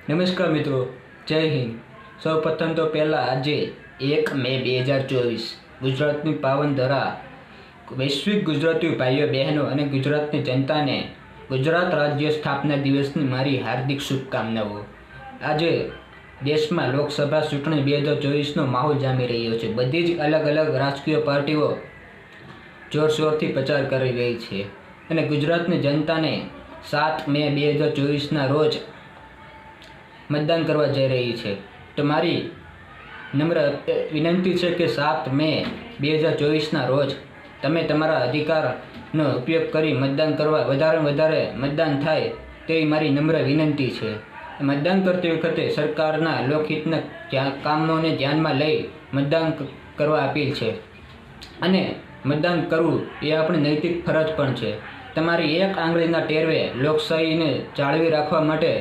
નમસ્કાર મિત્રો, જય હિન્દ. સૌપ્રથમ તો પહેલાં આજે 1 મે 2024 ગુજરાતની પાવન ધરા વૈશ્વિક ગુજરાતી ભાઈઓ બહેનો અને ગુજરાતની જનતાને ગુજરાત રાજ્ય સ્થાપના દિવસની મારી હાર્દિક શુભકામનાઓ. આજે દેશમાં લોકસભા ચૂંટણી 2024નો માહોલ જામી રહ્યો છે. બધી જ અલગ અલગ રાજકીય પાર્ટીઓ જોરશોરથી પ્રચાર કરી રહી છે અને ગુજરાતની જનતાને 7 મે 2024ના રોજ મતદાન કરવા જઈ રહી છે. તો મારી નમ્ર વિનંતી છે કે 7 મે 2024ના રોજ તમે તમારા અધિકારનો ઉપયોગ કરી મતદાન કરવા વધારે મતદાન થાય તેવી મારી નમ્ર વિનંતી છે. મતદાન કરતી વખતે સરકારના લોકહિતના કામોને ધ્યાનમાં લઈ મતદાન કરવા અપીલ છે અને મતદાન કરવું એ આપણી નૈતિક ફરજ પણ છે. તમારી એક આંગળીના ટેરવે લોકશાહીને જાળવી રાખવા માટે